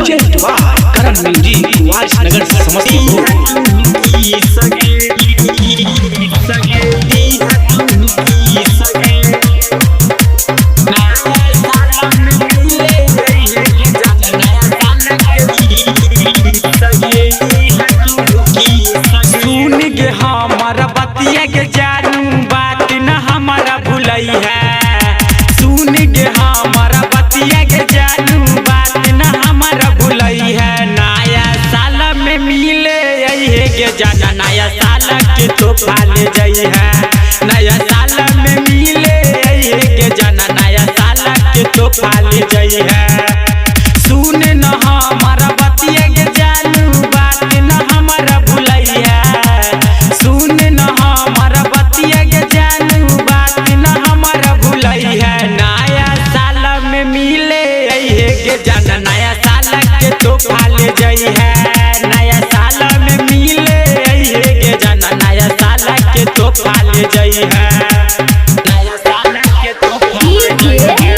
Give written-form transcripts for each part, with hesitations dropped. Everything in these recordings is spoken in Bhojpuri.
Present by Karan music Warisnagar Samastipur. सुन गे हमारा बतिया के जानू बात न हमारा भूलई है। सुन गे हमारा बतिया के जानू बात न हमारा भूलई है। नया साल में मिले है गे जाना, नया साल के तोहफा ले जाई है। नया साल में मिले है गे जाना, नया साल के तोहफा ले जाई है। सुन न हमारा बतिया के जानू बात न हमारा भूलई है। सुन न हमारा बतिया के जानू बात न हमारा भूलई है। नया साल में मिले है गे जाना, नया साल के तोहफा ले जाई है। नया साल में मिले है गे जाना, नया साल के तोहफा ले जाई है। नया साल के तोहफा ले जाई है।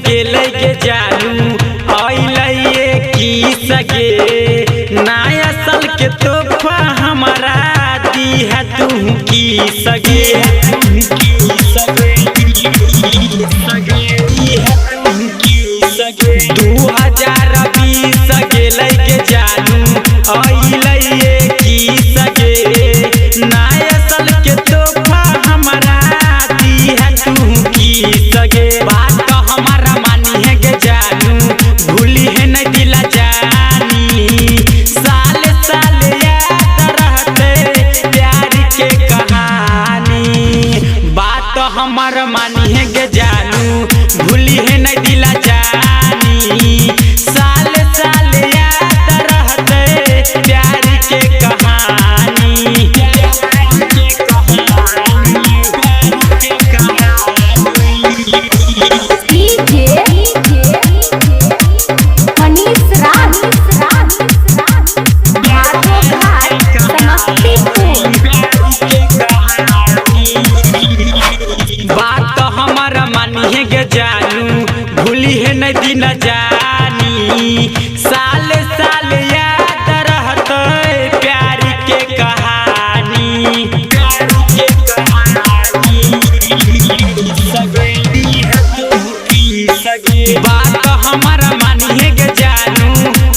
के लगे जानू अइले की सगे, नया साल के तोहफा हमारा दी है तू की सगे। 2020 के लगे जानू अइले की सगे, नया साल के तोहफा हमारा दी है तू की सगे। बात हमारा मानी है गे जानू, भूली है नहीं दिला जानी। साल साल याद रहते प्यार के कहानी। बात हमारा मानी है गे जानू, भूली है नहीं दिला जानी। साल साल याद रहते प्यार के कहानी। बात हमारा मानी है गे जानू, भूली है नहीं दिन जानी। साल साल याद रहते प्यार के कहानी। बात हमारा मानी है गे जानू,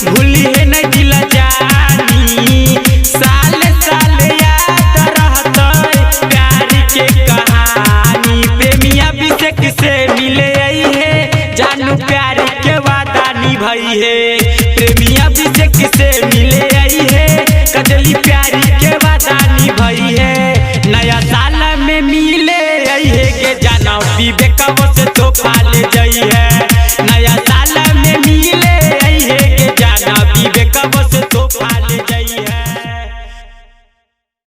भूली है नहीं दिल जानी। साल साल याद रहते प्यार के कहानी। प्रेमिया अभिषेक से मिले आई है जानू, प्यार के वादा निभाई है। प्रेमिया अभिषेक से मिले आई है, कजली प्यार के वादा निभाई है। नया साल में मिले आई है गे जाना, विवेक से तोहफा ले जाई है।